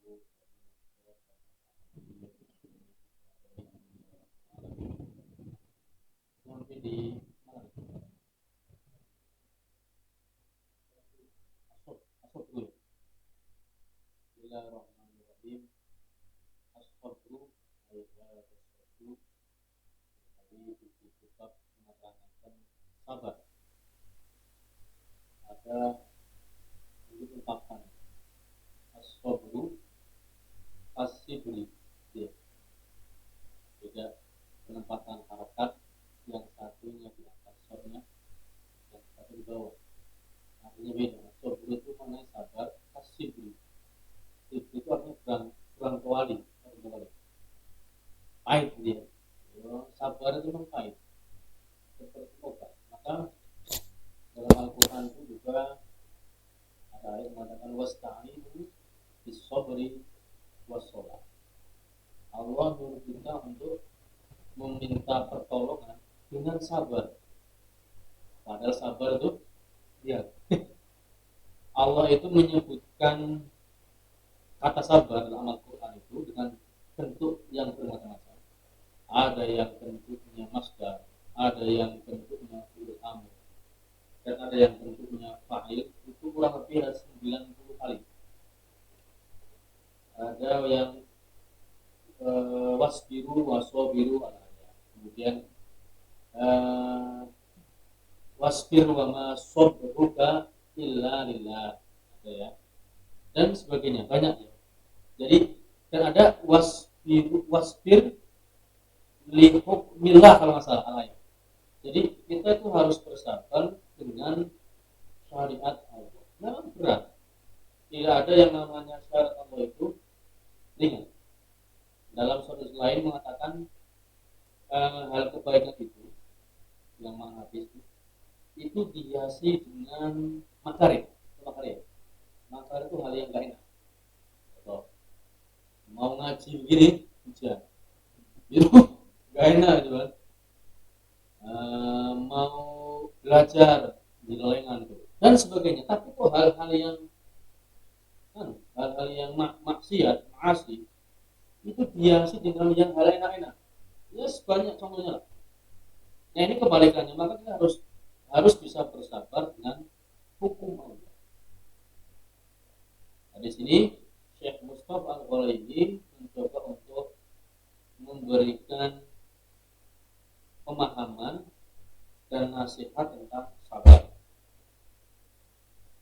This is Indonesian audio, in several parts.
Sampai di asal dulu. Bismillahirrahmanirrahim. Ashabru ayat-ayat tadi tetap menerangkan sabar. Ada diungkapkan ashabru asibri, ya. Beda penempatan harakat, yang satunya di atas sornya, yang satu di bawah. Artinya beda. Ashabru itu mana sabar, asibri. Sibri itu artinya kurang kuali, pahit dia. Sabar itu memang pahit, seperti obat. Maka dalam Al-Quran itu juga ada ayat mengatakan wasta'inu bis-sabri was-shalah. Allah menyuruh kita untuk meminta pertolongan dengan sabar. Padahal sabar itu ya Allah itu menyebutkan kata sabar dalam Al-Quran itu dengan bentuk yang bermacam-macam. Ada yang bentuknya masdar, ada yang bentuknya fi'il amr, dan ada yang bentuknya fa'il. Itu kurang lebih ada 90 kali. Ada yang wasbiru wasobiru, kemudian wasbir wa ma sabruka illa lillah, ada ya, dan sebagainya, banyak ya. Jadi dan ada wasbir li hukmillah kalau nggak salah ayat. Jadi kita itu harus bersabar dengan syariat Allah. Memang berat. Tidak ada yang namanya syariat Allah itu ringan. Dalam suatu lain mengatakan hal kebaikan itu yang maha habis itu dihiasi dengan makarim. Makar itu hal yang gak enak. Atau mau ngaji begini hujan, itu gak enak itu kan. Mau belajar di lengan itu dan sebagainya. Tapi kok hal-hal yang maksiat, maasi itu dihiasi dengan yang hal enak-enak. Ya sebanyak contohnya lah. Nah ini kebalikannya, maka kita harus bisa bersabar dengan hukum Allah. Nah, di sini Syekh Mustafa Al-Ghalaini mencoba untuk memberikan pemahaman dan nasihat tentang sabar.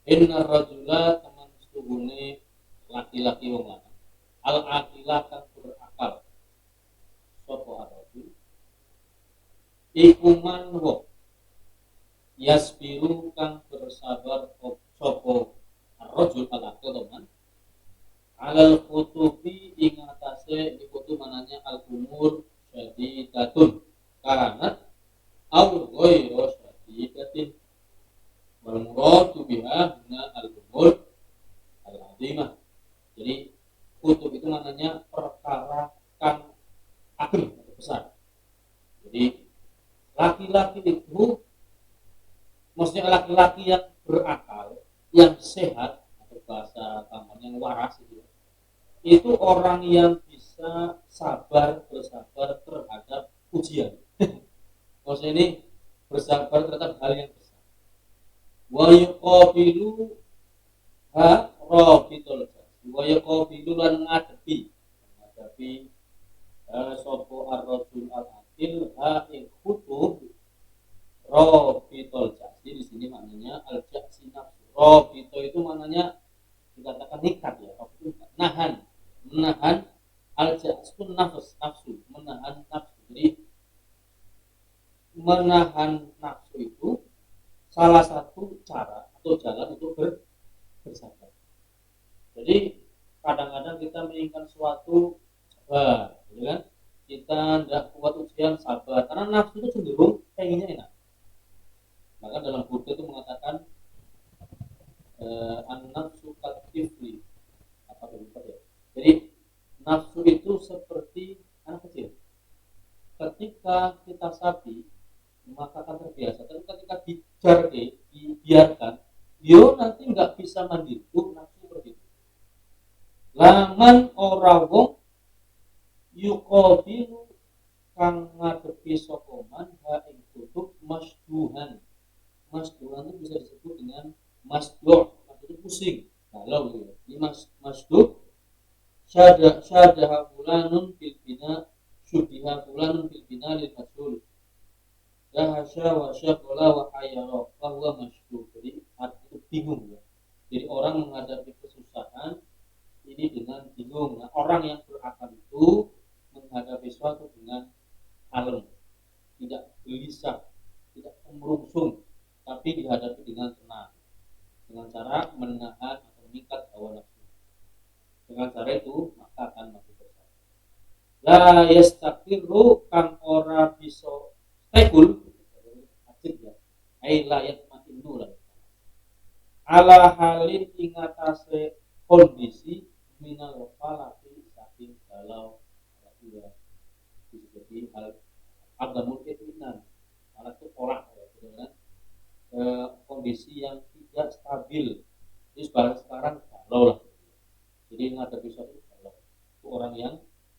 Inna rajula teman setuhune laki-laki wong lanang al-aqilah kan berakal sapa ar-rajul iku man wa yasbiru kang bersabar sapa ar-rajul al-aqil teman alal kutubi ing atase iku tu mananya al-umur syadidatun karena aw ghairu syadidatin wal muradu biha huna al-umur al-azimah. Jadi kutub itu namanya perkara kang ageng atau besar. Jadi laki-laki itu maksudnya laki-laki yang berakal, yang sehat atau bahasa gampang yang waras itu orang yang bisa bersabar terhadap ujian. Maksudnya ini bersabar terhadap hal yang besar. Wa yuqabilu ha rabitul wa yuqabilu lan ngadepi sapa ar-rajul al-aqil ha ing kutub rabitul jasi. Di sini maknanya al-jasi nafsu. Rabito itu maknanya dikatakan nikat ya, menahan al-jasu nafsu, menahan nafsu. Jadi menahan nafsu itu salah satu cara atau jalan untuk bersabar. Jadi kadang-kadang kita menginginkan sesuatu sabar, gitu kan? Kita tidak kuat ujian sabar karena nafsu itu cenderung pengennya enak. Maka dalam Buddha itu mengatakan an-nafsu katifli apa ya? Jadi nafsu itu seperti anak kecil. Ketika kita sapi maka akan terbiasa. Tapi ketika dibiarkan, dia nanti nggak bisa mandiri. Nafsu seperti itu. Laman ora wong yuqabilu kang ngadepi sapa man ha ing kutub masduhan. Masduhan itu bisa disebut dengan masdur, maksudnya pusing. Kalau gitu. Ini masdur syadaha fulanun bil bina syubiha fulanun bil bina lil majhul. Dahasya wa syaqala wa hayyara wa huwa masdur. Jadi artinya itu bingung ya. Jadi orang menghadapi kesusahan ini dengan bingung. Nah, orang yang berakal itu menghadapi sesuatu dengan kalem, tidak gelisah, tidak merungsung, tapi dihadapi dengan tenang, dengan cara menahan atau mengikat hawa nafsu. Dengan cara itu maka akan mati bersama. La yastaqiru kang ora bisa stekul, acib ya. Ai la yatma'innu la. Ala halin ingatase kondisi minal falati saking galau ya disebut hal adamul itminan. Malah itu pola ya, kondisi yang tidak stabil. Jadi sekarang galau lah. Jadi menghadapi suatu galau. Itu orang yang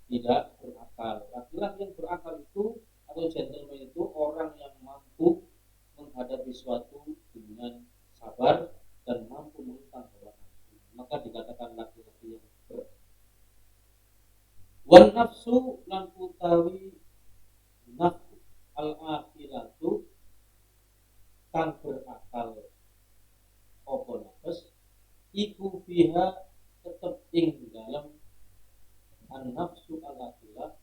tidak berakal. Laki-laki yang berakal itu atau gentleman itu orang yang mampu menghadapi suatu dengan sabar dan mampu mengutang hawa nafsu. Maka dikatakan laki-laki yang berakal. Wan nafsu lan utawi nafsu al-akhilatu kang berakal apa nafs iku fiha tetep ing dalam an-nafsu al-akhilah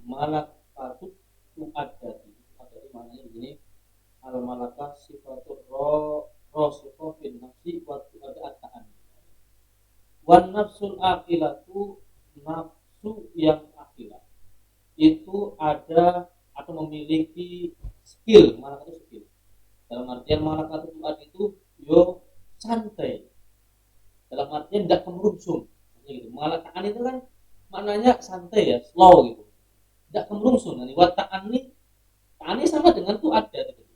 malak patut tu'adati. Adati maknanya begini, al-malakah sifatur rosifah fin nafsi wa tu'ada'atan. Wan nafsul akhilatu nafsu yang akhilah itu ada atau memiliki skill. Malakah itu skill. Dalam artian malakah itu yo santai. Dalam artian tidak kemerungsung. Gitu. Malakaan itu kan maknanya santai ya, slow gitu. Tidak kemerungsung. Nah, ta'ani sama dengan tuh ada gitu.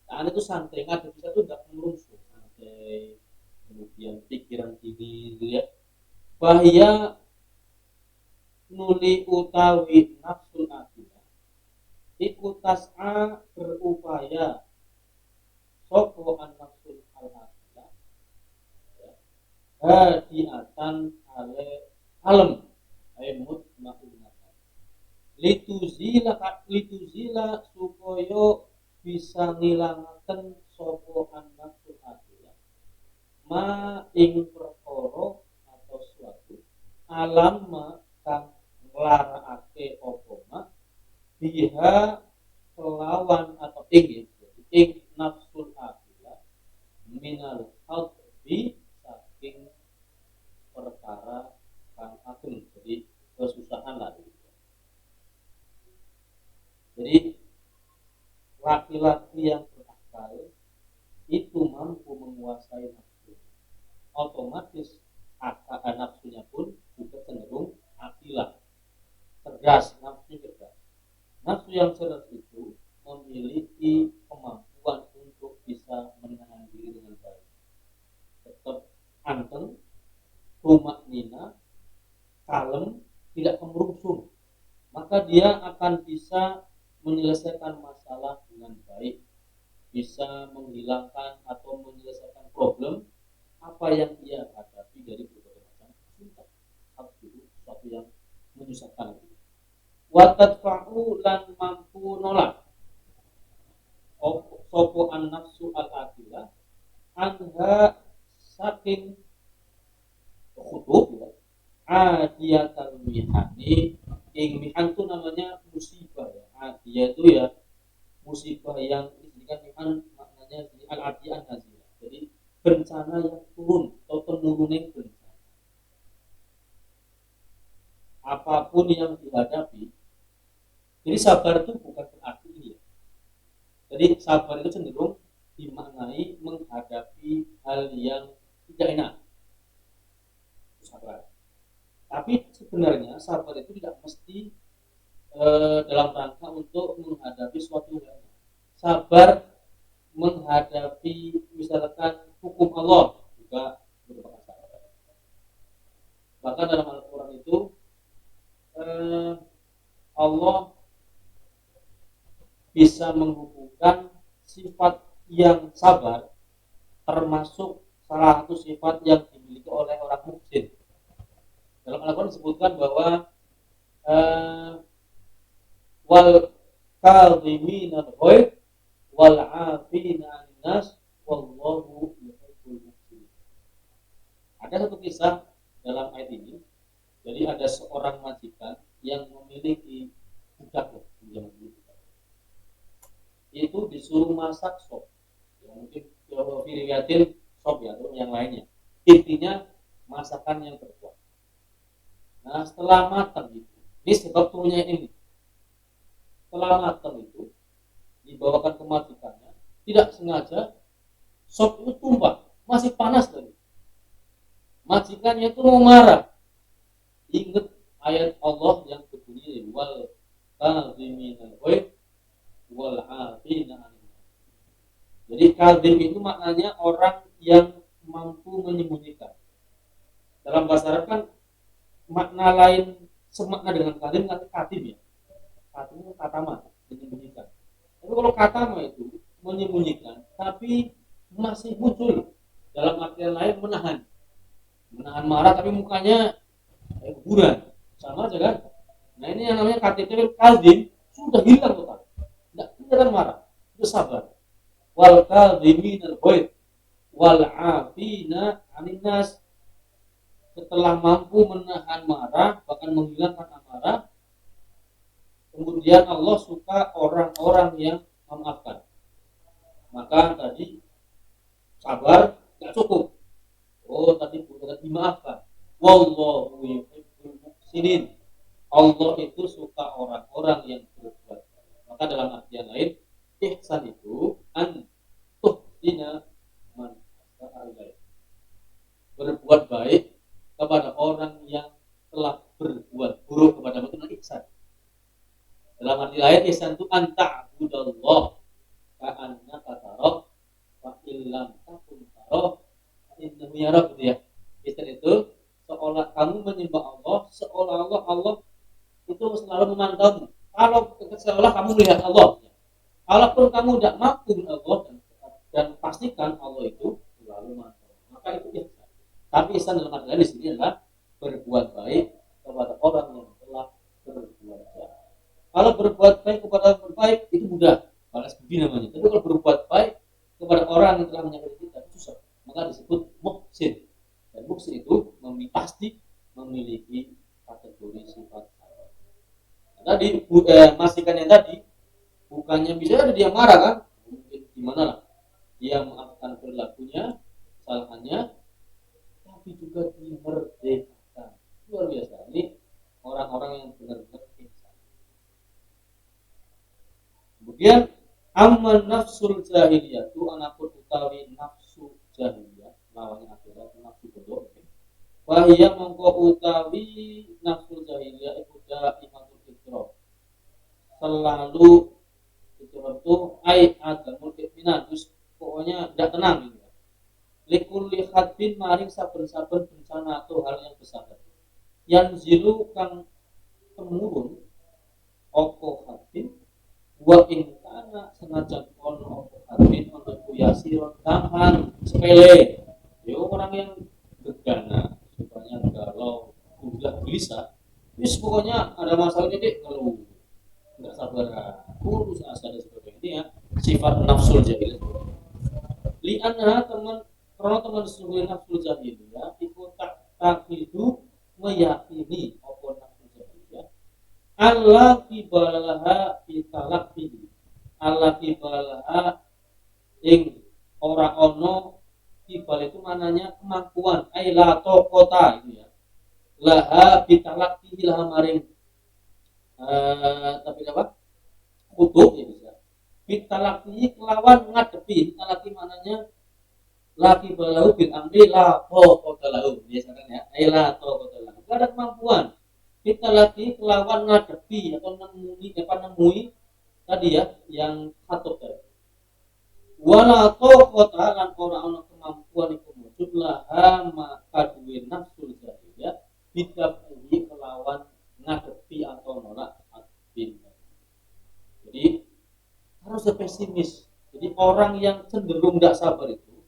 Ta'ani itu santai, ada bisa tuh tidak kemerungsung, santai. Kemudian pikiran gini gitu ya. Bahaya nuli utawi nafsul akhilah iku tas'a berupaya sopo an nafsul al-akhilah hadiatan ale alam aimut ma'unatan lituzila supaya bisa ngilangaken sopo an nafsul akhilah ma ing perkara atau suatu alam kang nglarakake apa mak biha kelawan atau ing nafsul akhilah minal khawfi saking perkara kang ageng, jadi kesusahan lah. Jadi laki-laki yang berakal itu mampu menguasai nafsu, otomatis nafsunya pun juga cenderung akilah, cerdas. Nafsu cerdas. Nafsu yang cerdas itu memiliki kemampuan untuk bisa menahan diri dengan baik, tetap anteng, tumak nina, kalem, tidak kemerungsung. Maka dia akan bisa menyelesaikan masalah dengan baik, bisa menghilangkan atau menyelesaikan problem apa yang dia hadapi dari berbagai macam kesulitan. Sesuatu yang menyusahkan. Watadfa'u lan mampu nolak sopo an nafsu al-akilah anha saking khutub ya. Adiyatal mihani ing mihan itu namanya musibah ya. Adiyah itu ya musibah yang disebutkan mihan maknanya al-adiyah nazilah. Jadi bencana yang turun atau temurunnya bencana. Apapun yang dihadapi. Jadi sabar itu bukan berarti ini ya. Jadi sabar itu cenderung dimaknai menghadapi hal yang tidak enak. Sabar. Tapi sebenarnya sabar itu tidak mesti dalam rangka untuk menghadapi suatu hal. Sabar menghadapi misalkan hukum Allah juga merupakan sabar. Bahkan dalam Al-Quran itu Allah bisa menghubungkan sifat yang sabar termasuk salah satu sifat yang dimiliki oleh orang muksin. Dalam Al-Quran disebutkan bahwa wal kadhimina al-ghaidh wal 'afina 'anil nas wallahu yuhibbul muhsinin. Ada satu kisah dalam ayat ini. Jadi ada seorang majikan yang memiliki budak di zaman dulu. Itu disuruh masak sop. Ya, mungkin diriwayatin sop ya atau yang lainnya. Intinya masakan yang terkuat. Nah, setelah matang itu, ini sebab turunnya ini. Setelah matang itu dibawakan ke majikannya, tidak sengaja sop itu tumpah, masih panas lagi. Majikannya itu mau marah. Ingat ayat Allah yang berbunyi wal kadhiminal ghaidh wal 'afina 'anil nas. Jadi kadhim itu maknanya orang yang mampu menyembunyikan. Dalam bahasa Arab kan makna lain semakna dengan kadhim kan katim ya. Katim itu katama, menyembunyikan. Tapi kalau katama itu menyembunyikan tapi masih muncul dalam artian lain menahan marah tapi mukanya kuburan, sama aja kan. Nah ini yang namanya KTP kadhim sudah hilang total, tidak kelihatan marah, itu sabar. Wal kadhiminal ghaidh wal 'afina 'anil nas, setelah mampu menahan marah bahkan menghilangkan amarah, kemudian Allah suka orang-orang yang memaafkan. Maka tadi sabar tidak cukup, tadi bukan dimaafkan. Wallahu yuhibbul muhsinin. Allah itu suka orang-orang yang berbuat baik. Maka dalam artian lain, ihsan itu an tuhsina man ahsana ilaik. Berbuat baik kepada orang yang telah berbuat buruk kepada itu ihsan. Dalam arti lain, ihsan itu an ta'budallah ka'annaka tarah wa illam takun tarah fa innahu yarak, gitu ya. Ihsan itu seolah kamu menyembah Allah seolah-olah Allah itu selalu memantaumu. Kalau seolah kamu melihat Allah, kalaupun kamu tidak mampu melihat Allah dan pastikan Allah itu selalu memantau, maka itu ihsan. Tapi ihsan dalam arti di sini adalah berbuat baik kepada orang yang telah berbuat jahat. Kalau berbuat baik kepada orang berbaik itu mudah, balas budi namanya. Tapi kalau berbuat baik kepada orang yang telah menyakiti kita itu susah. Maka disebut muhsin. Dan muhsin itu pasti memiliki kategori sifat sabar. Nah, tadi masikan yang tadi bukannya bisa ada dia marah kan? Mungkin gimana lah? Dia maafkan perilakunya, kesalahannya, tapi juga dimerdekakan. Luar biasa. Ini orang-orang yang benar-benar ihsan. Kemudian amman nafsul jahiliyah itu anapun utawi nafsu jahiliyah lawannya akhirat nafsu bodoh. Wahia mongko utawi nafsu jahiliyah iku daimatul fitrah. Selalu fitrah itu adamul itminan, terus pokoknya tidak tenang gitu. Likulli khatin maring saben-saben bencana atau hal yang besar. Yang zilu kang temurun opo khatin wa in kana senajan ono opo khatin ono yasiron tahan sepele. Yo orang yang gegana, sukanya galau, udah gelisah, wis pokoknya ada masalah ini kalau nggak sabar, urus asal dan sebagainya. Ini ya sifat nafsul jahiliyah. Lianha teman, karena teman sesungguhnya nafsul jahiliyah ikut tak itu meyakini apa nafsul jahiliyah Allah kibalaha fitalakhi, Allah kibalaha ing ora ono. Kibal itu maknanya kemampuan, la taqata itu ya. Laha bitalaqi laha maring tapi apa? Kutub ya bisa. Bitalaqi kelawan ngadepi, bitalaqi maknanya laki balahu bil amri la taqata lahu. Biasakan ya, la taqata lahu. Enggak ada kemampuan. Bitalaqi kelawan ngadepi atau nemui tadi ya yang khatub tadi. Wala taqata lan ora ana kemampuan iku wujud laha maka duwe nafsul jahiliyah bid'ah kelawan ngadepi atau nolak adbin. Jadi harus pesimis. Jadi orang yang cenderung tidak sabar itu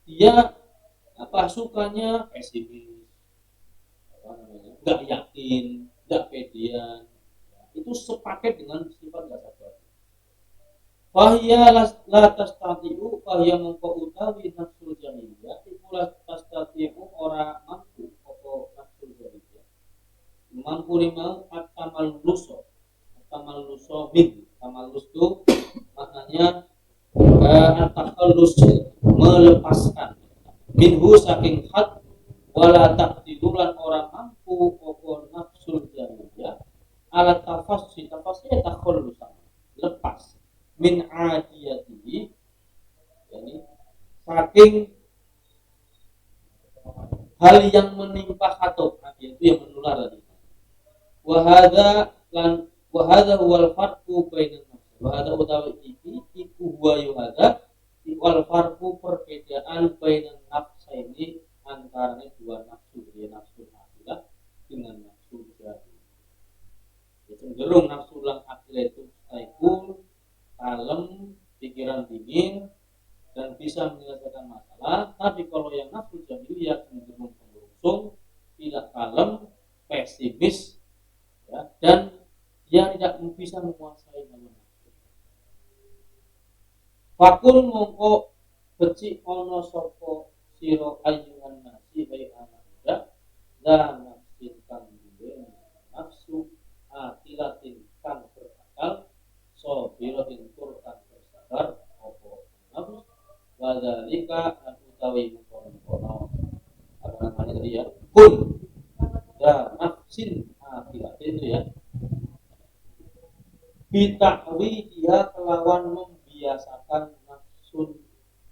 dia sukanya pesimis, nggak yakin, nggak pedean. Itu sepaket dengan sifat nggak sabar. Fahya la tastati'u fahya mengko utawi nafsul jahiliyah iku la tastati'u ora mampu apa nafsul jahiliyah mampu limau at-tamalluso min tamallus itu maknanya at-takhallus melepaskan minhu saking had wala taqdirulan ora mampu apa nafsul jahiliyah ala tafassi takhallus lepas min adiyatihi yani saking hal yang menimpa atau itu yang menular tadi. Wahada huwal farqu bainan nafs. Wahada utawi iki iku huwa yuhada wal farqu perbedaan bainan nafs ini antara dua nafsu, ya nafsu akilah dengan nafsu jahil. Ya cenderung nafsu lang akilah itu saikul kalem, pikiran dingin dan bisa menyelesaikan masalah. Tapi kalau yang nafsu jahiliyah cenderung pemberungsung, tidak kalem, pesimis, ya, dan dia tidak bisa menguasai hawa nafsu. Fakul mongko becik ono sapa sira ayyuhan nasi baik anak muda dan nafsin kang duwe nafsu akilatin kang berakal sabiratin tur kang bersabar apa nafsu wadzalika an utawi mengkono apa namanya tadi ya kun ya nafsin akilatin itu ya bitakwi dia kelawan membiasakan nafsun,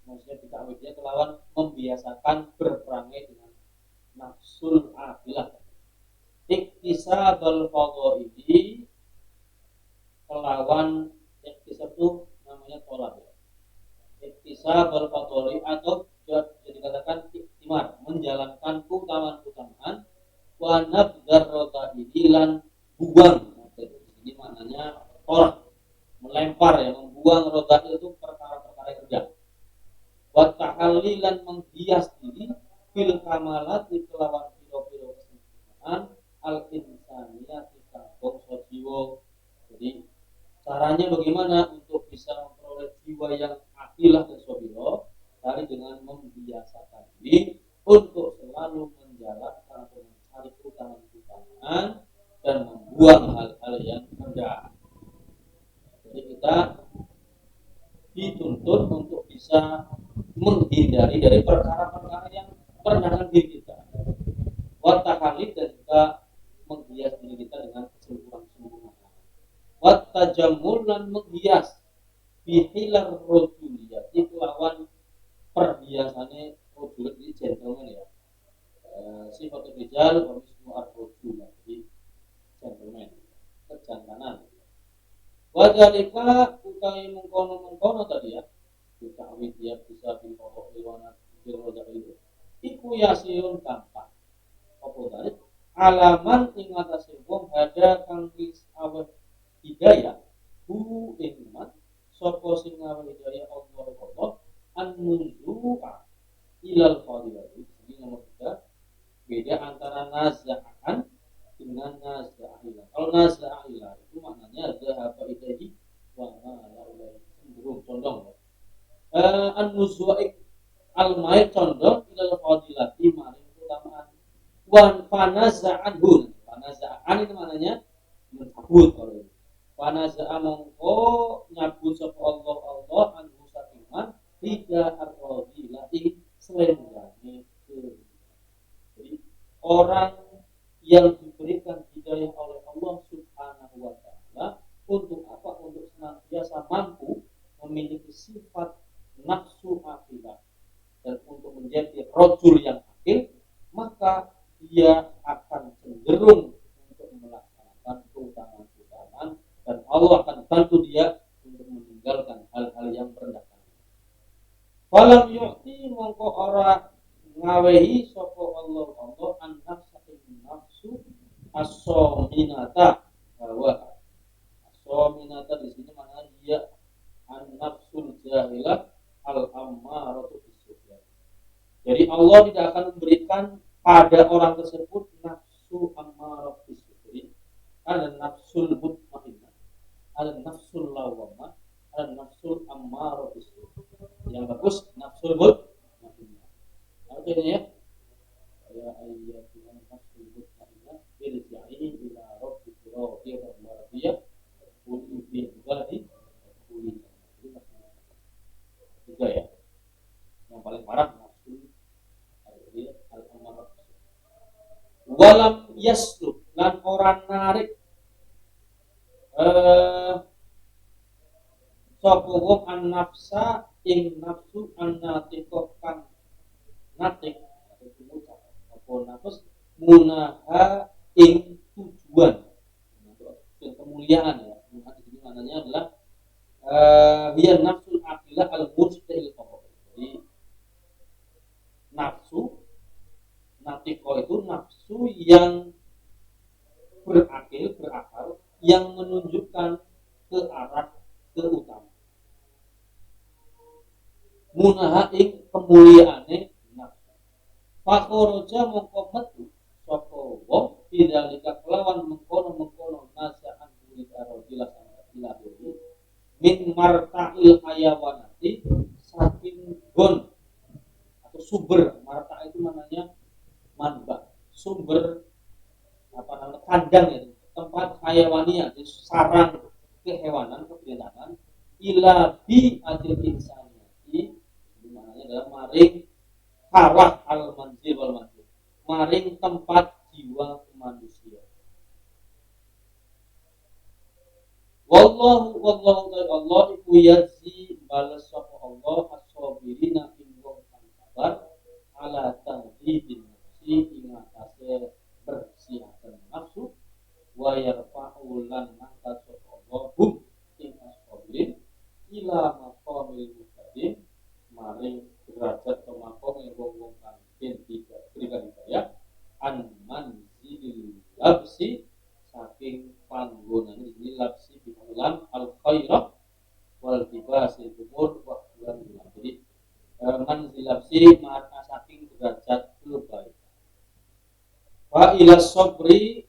maksudnya bitakwi dia kelawan membiasakan berperangai dengan nafsul akilah. Iktisabul fadhaili kelawan iktisab itu namanya tolak ya. Iktisabul fadhaili atau bisa dikatakan iktimar, menjalankan keutamaan-keutamaan wa nabdar radhaili lan buang. Ini maknanya tolak, melempar ya, membuang roda itu perkara-perkara yang rendah. Wa ta'allilan menghias diri fil kamalat kelawan piro-piro kesempurnaan al insaniyah bangsa jiwa. Jadi caranya bagaimana untuk bisa memperoleh jiwa yang akilah dan sabiro? Dari dengan membiasakan diri untuk selalu menjalankan atau mencari keutamaan dan membuang hal-hal yang rendah. Jadi kita dituntut untuk bisa menghindari dari perkara-perkara yang merendahkan diri kita. Wattahalid dan juga menghias diri kita dengan kesempurnaan. Wattajamul dan menghias bihilar rojuliyah itu lawan perhiasannya rojul di gentleman ya. Sifat rijal wa mislu ar-rojul jadi gentleman kejantanan. Wajalika utai mengkono tadi ya kita dia bisa dipokok iwana diroda itu iku yasiun gampang apa tadi alaman ing atase wong ada kang wis aweh hidayah hu iman sapa sing aweh hidayah Allah an-nuzu'a ilal fadilati. Jadi nomor 3 beda antara naza'an dengan naza'ila. Kalau naza'ila itu maknanya zahaba ilaihi wa mala ilaihi, cenderung condong ya. An-nuzu'i al-mail condong ilal fadilati maring keutamaan. Wan fanaza'anhu. Fanaza'an itu maknanya mencabut kalau ini. Fanaza'a mongko nyabut sapa Allah anhu sakiman tidak ar-radilati selendangnya. Jadi orang yang diberikan hidayah oleh Allah Subhanahu wa taala untuk apa? Untuk senantiasa mampu memiliki sifat nafsu akilah dan untuk menjadi rajul yang akil, maka dia akan cenderung untuk melaksanakan keutamaan-keutamaan dan Allah akan bantu dia untuk meninggalkan hal-hal yang merendahkan. Falam yu'ti mongko ora ngawehi sapa Allah an nafsu dominata di sini mana dia an-nafsul jahilah al-ammaratu bisu. Jadi Allah tidak akan memberikan pada orang tersebut nafsu ammarah bisu. Jadi ada nafsul mutmainnah, ada nafsul lawamah, ada nafsul ammarah bisu. Yang bagus nafsul mutmainnah. Artinya ya, ya ayyatuhan nafsul mutmainnah irji'i ila rabbika radiyatan mardiyah qul fi ibadi qul juga ya. Yang paling parah nafsul al-amarah. Walam yaslub lan orang narik sapa wong an-nafsa ing nafsu an-natiqah kang natik atau pengucap apa nafs munaha ing tujuan untuk kemuliaan ya. Ini maknanya adalah dia nafsul aqilah al-mustahil qawm. Jadi nafsu natiko itu nafsu yang berakal yang menunjukkan ke arah keutamaan. Munaha ing kemuliaane nafsu. Fakhoroja mongko metu sapa wong bidalika kelawan mengkono nasaan kulit arodilah sampai min marta'il hayawanati saking gon atau sumber. Marta itu namanya manba, sumber apa namanya kandang ya, tempat hayawania, sarang kehewanan, kebinatang ila bi adil insaniyati, dimana adalah maring kawah al manzil wal manzil, maring tempat jiwa manusia. Wallahu Allah iku yazi balas sapa Allah as-sabirina ing wong kang sabar ala tahdidin nafsi ing atase bersihakan nafsu wa yarfa'u lan nangkat sapa Allah hum ing as-sabirin ila maqamil muqaddim maring derajat atau maqam ing wong kang den diberikan hidayah an manzilil labsi saking panggonan ini lapsi bihulan al-khairah wal tibasil umur wa bulan. Jadi manzilapsi maka saking derajat kebaikan. Wa ila sabri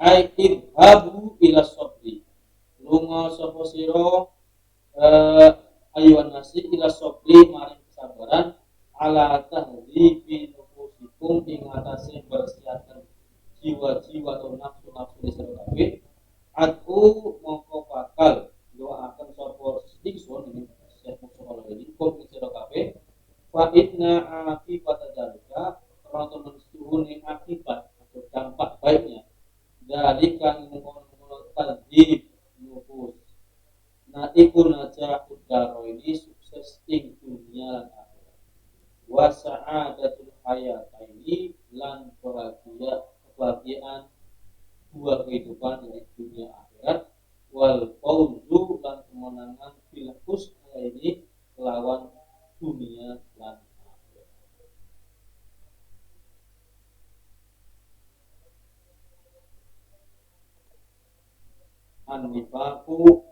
ay idhabu ila sabri. Lunga sapa sira ayuhan nasi ila sabri maring kesabaran ala tahdzibi nufusikum ing atase bersihakan jiwa-jiwa atau nafsu-nafsu di sira kabeh. Aku mongko bakal doakan sapa ingsun ini Syekh Mustafa ini kum sira kabeh fa inna akibat dzalika karena mensuhuni akibat atau dampak baiknya dari kan mengkono tadhib nufus. Nah iku najahud daro ini sukses ing dunia lan akhirat. Wa sa'adatul hayataini lan kebahagiaan dua kehidupan dari dunia akhirat wal fauzu lan kemenangan fil husnaini lawan dunia lan akhirat. An-nifaku